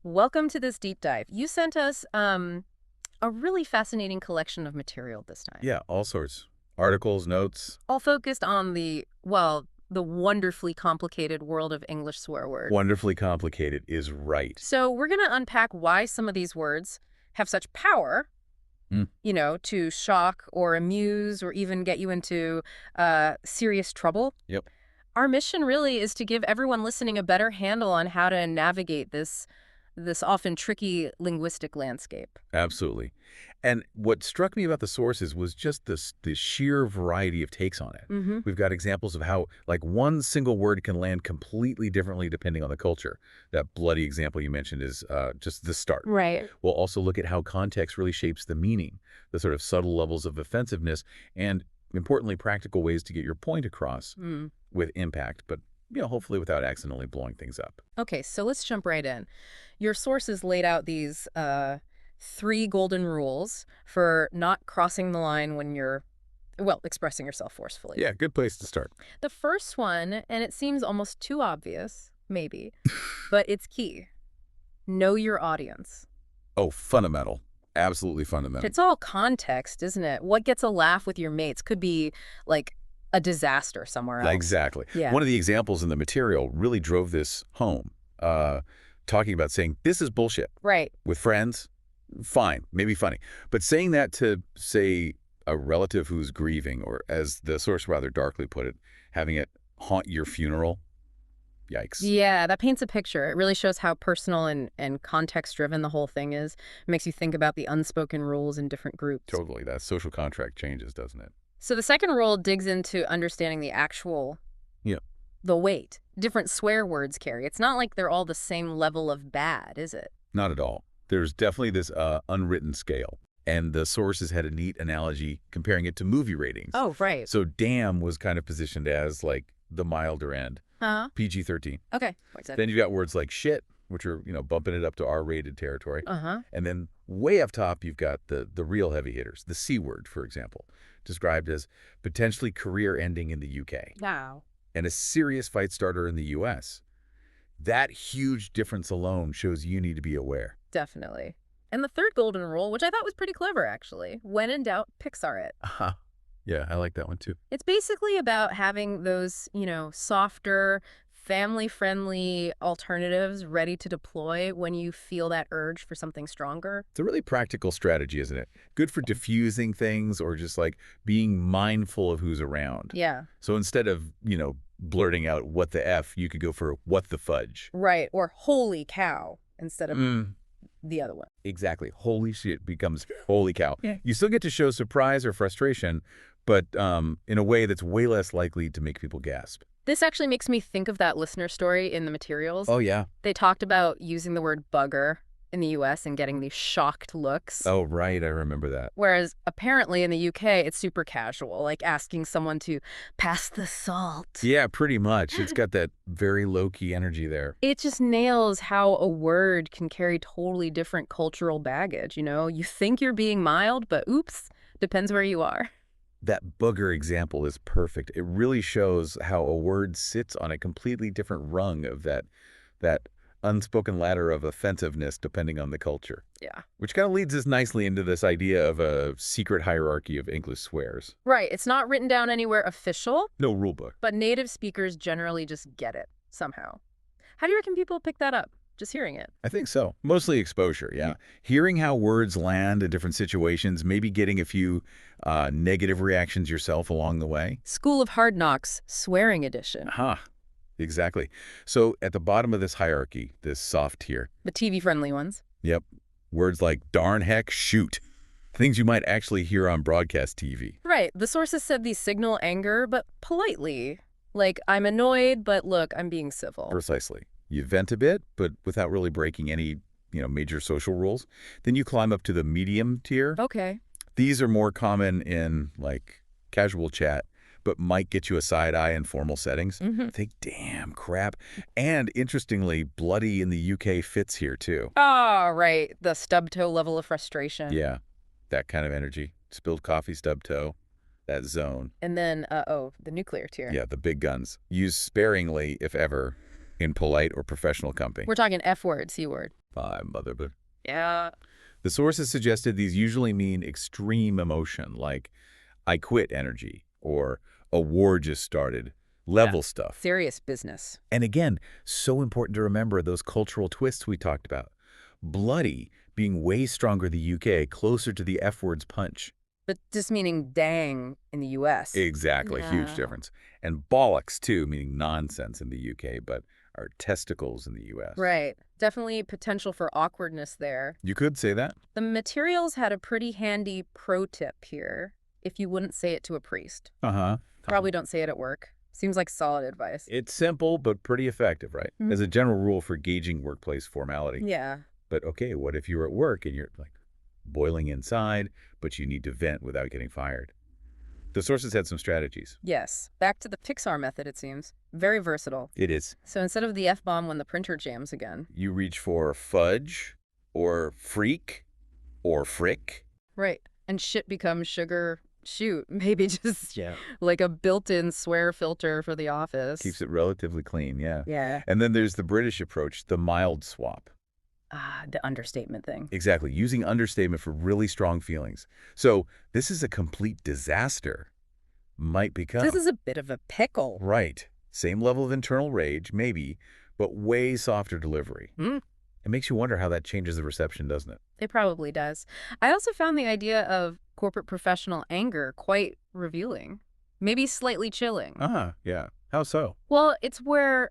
Welcome to this deep dive. You sent us a really fascinating collection of material this time, Yeah, all sorts. Articles, notes. all focused on the wonderfully complicated world of English swear word. Wonderfully complicated is right. So we're going to unpack why some of these words have such power, Mm. to shock or amuse or even get you into serious trouble. Yep. Our mission really is to give everyone listening a better handle on how to navigate this often tricky linguistic landscape. Absolutely. And what struck me about the sources was just the sheer variety of takes on it. Mm-hmm. We've got examples of how, like, one single word can land completely differently depending on the culture. That bloody example you mentioned is just the start. Right. We'll also look at how context really shapes the meaning, the sort of subtle levels of offensiveness, and importantly, practical ways to get your point across Mm. with impact, but hopefully without accidentally blowing things up. Okay, so let's jump right in. Your sources laid out these three golden rules for not crossing the line when you're, well, expressing yourself forcefully. Yeah, good place to start. The first one, and it seems almost too obvious, maybe, but it's key. Know your audience. Oh, fundamental. Absolutely fundamental. It's all context, isn't it? What gets a laugh with your mates could be like a disaster somewhere else. Exactly. Yeah. One of the examples in the material really drove this home. Talking about saying, this is bullshit. Right. With friends, fine, maybe funny. But saying that to, say, a relative who's grieving, or as the source rather darkly put it, having it haunt your funeral, yikes. Yeah, that paints a picture. It really shows how personal and context-driven the whole thing is. It makes you think about the unspoken rules in different groups. Totally. That social contract changes, doesn't it? So the second rule digs into understanding the actual, Yeah. the weight different swear words carry. It's not like they're all the same level of bad, is it? Not at all. There's definitely this unwritten scale. And the sources had a neat analogy comparing it to movie ratings. Oh, right. So damn was kind of positioned as like the milder end, Uh-huh. PG-13. Okay. Wait a second. Then you've got words like shit, which are, bumping it up to R-rated territory. Uh-huh. And then way up top, you've got the real heavy hitters, the C word, for example, described as potentially career-ending in the UK Wow. and a serious fight starter in the US. That huge difference alone shows you need to be aware. Definitely. And the third golden rule, which I thought was pretty clever, actually. When in doubt, Pixar it. Uh-huh. Yeah, I like that one too. It's basically about having those, softer, family-friendly alternatives ready to deploy when you feel that urge for something stronger. It's a really practical strategy, isn't it? Good for diffusing things or just like being mindful of who's around. Yeah. So instead of, blurting out what the F, you could go for what the fudge. Right. Or holy cow instead of the other one. Exactly. Holy shit becomes holy cow. Yeah. You still get to show surprise or frustration, but in a way that's way less likely to make people gasp. This actually makes me think of that listener story in the materials. Oh, yeah. They talked about using the word bugger in the U.S. and getting these shocked looks. Oh, right. I remember that. Whereas apparently in the U.K., it's super casual, like asking someone to pass the salt. Yeah, pretty much. It's got that very low-key energy there. It just nails how a word can carry totally different cultural baggage, You think you're being mild, but oops, depends where you are. That booger example is perfect. It really shows how a word sits on a completely different rung of that unspoken ladder of offensiveness depending on the culture. Yeah. Which kind of leads us nicely into this idea of a secret hierarchy of English swears. Right. It's not written down anywhere official, No rule book. but native speakers generally just get it somehow. How do you reckon people pick that up? Just hearing it. I think so. Mostly exposure, yeah. Hearing how words land in different situations, maybe getting a few negative reactions yourself along the way. School of Hard Knocks, swearing edition. Aha, exactly. So at the bottom of this hierarchy, this soft tier, The TV-friendly ones. yep, words like darn, heck, shoot. Things you might actually hear on broadcast TV. Right. The sources said these signal anger, but politely. Like, I'm annoyed, but look, I'm being civil. Precisely. You vent a bit, but without really breaking any, major social rules. Then you climb up to the medium tier. Okay. These are more common in, like, casual chat, but might get you a side eye in formal settings. Mm-hmm. Think, damn, crap. And interestingly, bloody in the UK fits here, too. Oh, right. The stub toe level of frustration. Yeah, that kind of energy. Spilled coffee, stub toe, that zone. And then, the nuclear tier. Yeah, the big guns. Used sparingly, if ever, in polite or professional company. We're talking F word, C word. Bye, mother. But Yeah. the sources suggested these usually mean extreme emotion, like I quit energy or a war just started, Yeah. level stuff. Serious business. And again, so important to remember those cultural twists we talked about. Bloody being way stronger the UK, closer to the F word's punch. But just meaning dang in the US. Exactly, huge No. difference. And bollocks, too, meaning nonsense in the UK, but are testicles in the US. Right. Definitely potential for awkwardness there. You could say that. The materials had a pretty handy pro tip here, if you wouldn't say it to a priest. Uh-huh. Probably don't say it at work. Seems like solid advice. It's simple, but pretty effective, right? Mhm. As a general rule for gauging workplace formality. Yeah. But okay, what if you're at work and you're like boiling inside, but you need to vent without getting fired? The sources had some strategies. Yes. Back to the Pixar method, it seems. Very versatile. It is. So instead of the F-bomb when the printer jams again. You reach for fudge or freak or frick. Right. And shit becomes sugar. Shoot. Maybe just Yeah. like a built-in swear filter for the office. Keeps it relatively clean, yeah. Yeah. And then there's the British approach, the mild swap. The understatement thing. Exactly, using understatement for really strong feelings. So this is a complete disaster. Might become. This is a bit of a pickle. Right. Same level of internal rage, maybe, but way softer delivery. Hmm. It makes you wonder how that changes the reception, doesn't it? It probably does. I also found the idea of corporate professional anger quite revealing. Maybe slightly chilling. Yeah. How so? Well, it's where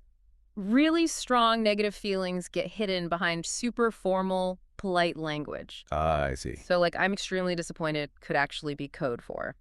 really strong negative feelings get hidden behind super formal, polite language. I see. So, like, I'm extremely disappointed could actually be code for.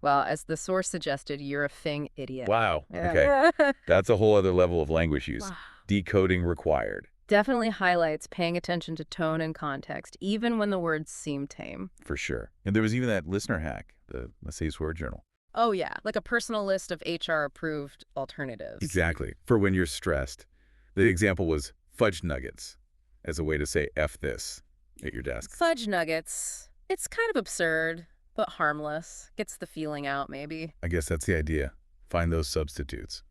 Well, as the source suggested, you're a fing idiot. Wow. Okay. Yeah. That's a whole other level of language use. Wow. Decoding required, Definitely highlights paying attention to tone and context, even when the words seem tame. for sure. And there was even that listener hack, the Essays Word Journal. Oh, yeah, like a personal list of HR-approved alternatives. Exactly. For when you're stressed. The example was fudge nuggets as a way to say F this at your desk. Fudge nuggets. It's kind of absurd, but harmless. Gets the feeling out, maybe. I guess that's the idea. Find those substitutes.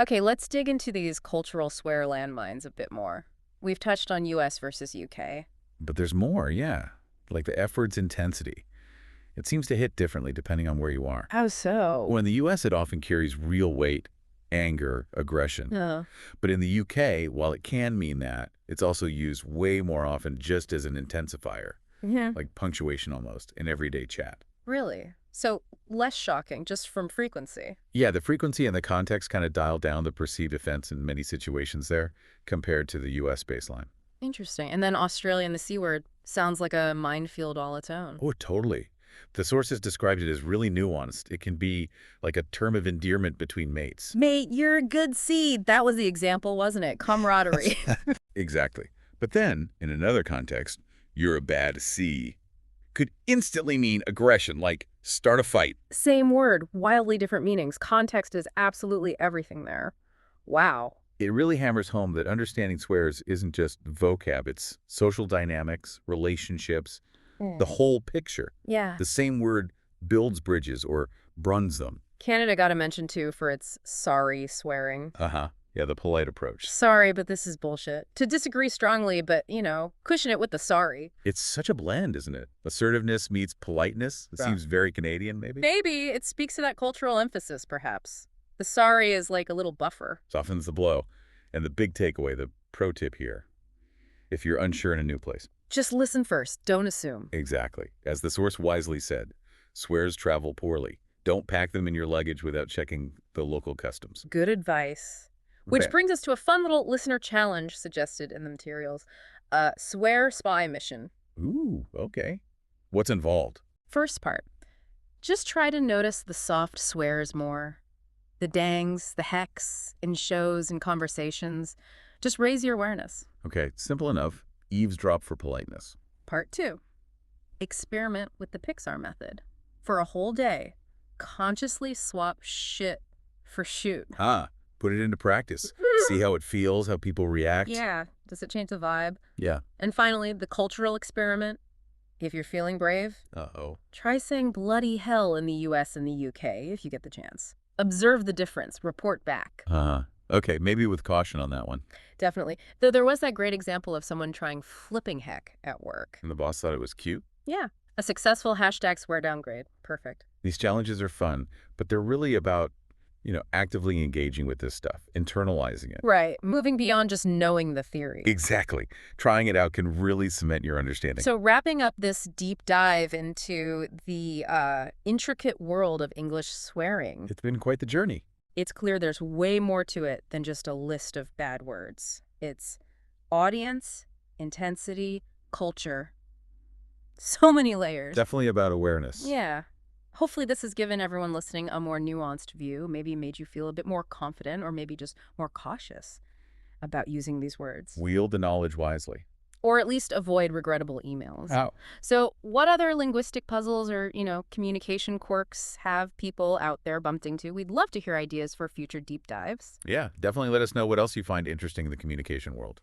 Okay, let's dig into these cultural swear landmines a bit more. We've touched on US versus UK. But there's more, yeah. Like the F word's intensity. It seems to hit differently depending on where you are. How so? Well, in the U.S., it often carries real weight, anger, aggression. Oh. But in the U.K., while it can mean that, it's also used way more often just as an intensifier, Yeah. like punctuation almost, in everyday chat. Really? So less shocking, just from frequency. Yeah, the frequency and the context kind of dial down the perceived offense in many situations there compared to the U.S. baseline. Interesting. And then Australia and the C word sounds like a minefield all its own. Oh, totally. The sources described it as really nuanced. It can be like a term of endearment between mates. Mate, you're a good seed. That was the example, wasn't it? Camaraderie. Exactly. But then, in another context, you're a bad C could instantly mean aggression, like start a fight. Same word, wildly different meanings. Context is absolutely everything there. Wow. It really hammers home that understanding swears isn't just vocab, it's social dynamics, relationships, the whole picture. Yeah. The same word builds bridges or bruns them. Canada got a mention, too, for its sorry swearing. Uh-huh. Yeah, the polite approach. Sorry, but this is bullshit. To disagree strongly, but, cushion it with the sorry. It's such a blend, isn't it? Assertiveness meets politeness. It Yeah. seems very Canadian, maybe. Maybe it speaks to that cultural emphasis, perhaps. The sorry is like a little buffer. Softens the blow. And the big takeaway, the pro tip here, if you're unsure in a new place. Just listen first. Don't assume. Exactly. As the source wisely said, swears travel poorly. Don't pack them in your luggage without checking the local customs. Good advice. Which Okay. brings us to a fun little listener challenge suggested in the materials. Swear spy mission. Ooh, okay. What's involved? First part. Just try to notice the soft swears more. The dangs, the hecks, in shows and conversations. Just raise your awareness. Okay, simple enough. Eavesdrop for politeness. Part 2. Experiment with the Pixar method. For a whole day, consciously swap shit for shoot. Put it into practice. See how it feels, how people react. Yeah. Does it change the vibe? Yeah. And finally, the cultural experiment. If you're feeling brave, Uh-oh. try saying bloody hell in the US and the UK if you get the chance. Observe the difference. Report back. Okay, maybe with caution on that one. Definitely. Though there was that great example of someone trying flipping heck at work. And the boss thought it was cute. Yeah. A successful hashtag swear downgrade. Perfect. These challenges are fun, but they're really about, actively engaging with this stuff, internalizing it. Right. Moving beyond just knowing the theory. Exactly. Trying it out can really cement your understanding. So wrapping up this deep dive into the intricate world of English swearing, It's been quite the journey. it's clear there's way more to it than just a list of bad words. It's audience, intensity, culture. So many layers. Definitely about awareness. Yeah. Hopefully this has given everyone listening a more nuanced view, maybe made you feel a bit more confident or maybe just more cautious about using these words. Wield the knowledge wisely. Or at least avoid regrettable emails. Oh. So what other linguistic puzzles or, communication quirks have people out there bumped into? We'd love to hear ideas for future deep dives. Yeah, definitely let us know what else you find interesting in the communication world.